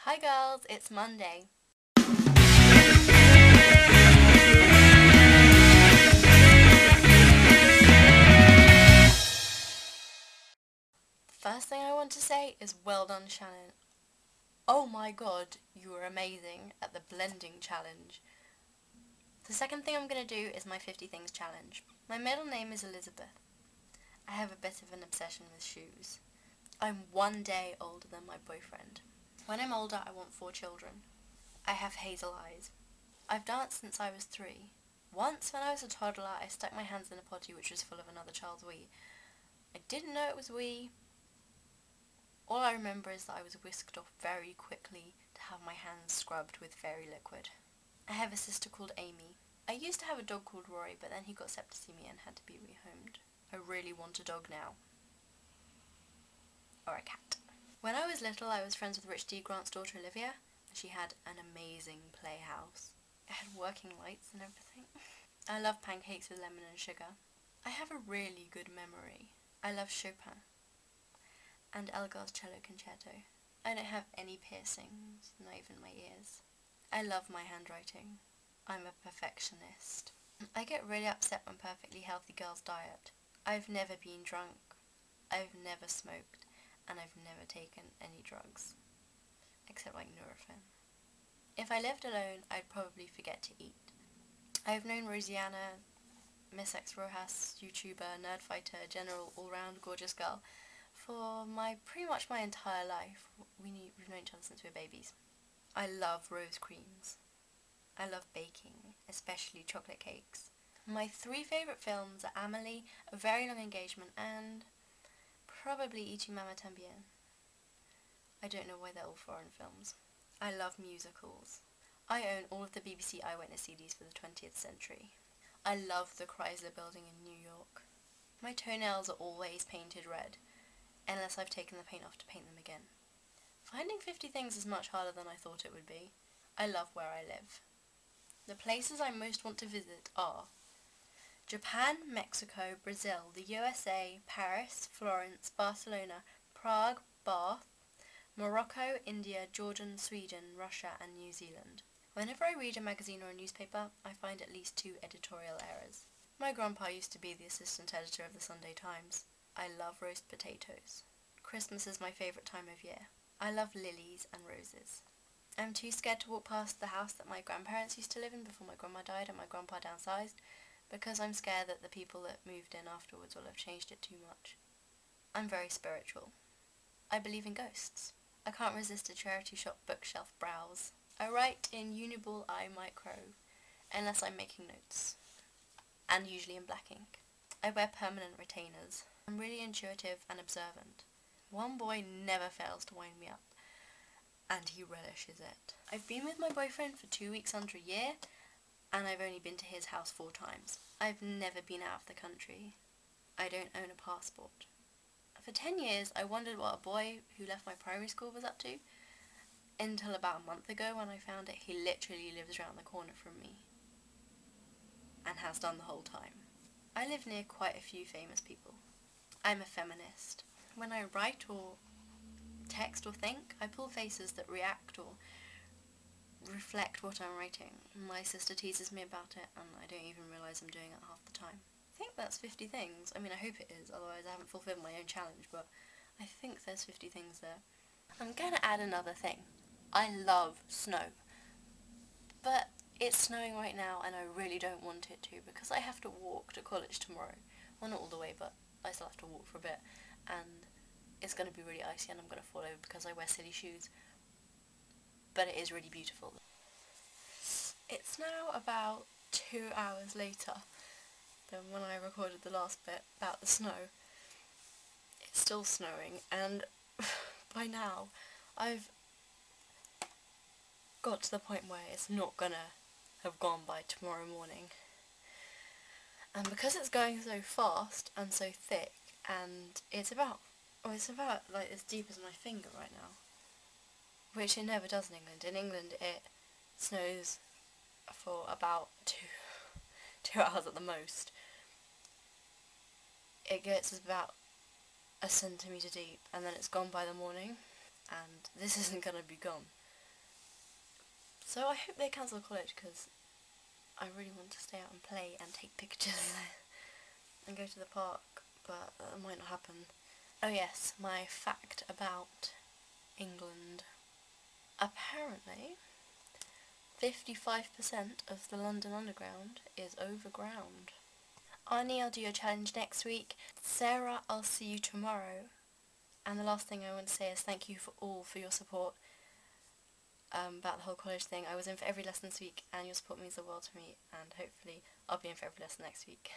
Hi girls, it's Monday. First thing I want to say is well done, Shannon. Oh my god, you were amazing at the blending challenge. The second thing I'm going to do is my 50 things challenge. My middle name is Elizabeth. I have a bit of an obsession with shoes. I'm 1 day older than my boyfriend. When I'm older, I want 4 children. I have hazel eyes. I've danced since I was 3. Once, when I was a toddler, I stuck my hands in a potty which was full of another child's wee. I didn't know it was wee. All I remember is that I was whisked off very quickly to have my hands scrubbed with fairy liquid. I have a sister called Amy. I used to have a dog called Rory, but then he got septicemia and had to be rehomed. I really want a dog now. Or a cat. When I was little, I was friends with Rich D. Grant's daughter Olivia. She had an amazing playhouse. It had working lights and everything. I love pancakes with lemon and sugar. I have a really good memory. I love Chopin and Elgar's cello concerto. I don't have any piercings, not even my ears. I love my handwriting. I'm a perfectionist. I get really upset when perfectly healthy girls diet. I've never been drunk. I've never smoked. And I've never taken any drugs. Except like Nurofen. If I lived alone, I'd probably forget to eat. I've known Rosianna, Miss X Rojas, YouTuber, nerd fighter, general, all-round gorgeous girl for pretty much my entire life. We've known each other since we were babies. I love rose creams. I love baking, especially chocolate cakes. My 3 favourite films are Amélie, A Very Long Engagement, and probably Y Tu m'aimes tant bien. I don't know why they're all foreign films. I love musicals. I own all of the BBC Eyewitness CDs for the 20th century. I love the Chrysler Building in New York. My toenails are always painted red, unless I've taken the paint off to paint them again. Finding 50 things is much harder than I thought it would be. I love where I live. The places I most want to visit are Japan, Mexico, Brazil, the USA, Paris, Florence, Barcelona, Prague, Bath, Morocco, India, Jordan, Sweden, Russia and New Zealand. Whenever I read a magazine or a newspaper, I find at least 2 editorial errors. My grandpa used to be the assistant editor of the Sunday Times. I love roast potatoes. Christmas is my favourite time of year. I love lilies and roses. I'm too scared to walk past the house that my grandparents used to live in before my grandma died and my grandpa downsized, because I'm scared that the people that moved in afterwards will have changed it too much. I'm very spiritual. I believe in ghosts. I can't resist a charity shop bookshelf browse. I write in Uniball iMicro, unless I'm making notes, and usually in black ink. I wear permanent retainers. I'm really intuitive and observant. One boy never fails to wind me up, and he relishes it. I've been with my boyfriend for 2 weeks under a year, and I've only been to his house 4 times. I've never been out of the country. I don't own a passport. For 10 years, I wondered what a boy who left my primary school was up to, until about a month ago when I found out he literally lives around the corner from me, and has done the whole time. I live near quite a few famous people. I'm a feminist. When I write or text or think, I pull faces that react or reflect what I'm writing. My sister teases me about it, and I don't even realise I'm doing it half the time. I think that's 50 things. I mean, I hope it is, otherwise I haven't fulfilled my own challenge, but I think there's 50 things there. I'm going to add another thing. I love snow. But it's snowing right now, and I really don't want it to, because I have to walk to college tomorrow. Well, not all the way, but I still have to walk for a bit, and it's going to be really icy and I'm going to fall over because I wear silly shoes. But it is really beautiful. It's now about 2 hours later than when I recorded the last bit about the snow. It's still snowing, and by now I've got to the point where it's not gonna have gone by tomorrow morning. And because it's going so fast and so thick, and it's about like as deep as my finger right now, which it never does in England. In England it snows for about two hours at the most. It gets about a centimetre deep and then it's gone by the morning, and this isn't going to be gone. So I hope they cancel college, because I really want to stay out and play and take pictures and go to the park, but that might not happen. Oh yes, my fact about England. Apparently, 55% of the London Underground is overground. Arnie, I'll do your challenge next week. Sarah, I'll see you tomorrow. And the last thing I want to say is thank you for your support about the whole college thing. I was in for every lesson this week, and your support means the world to me, and hopefully I'll be in for every lesson next week.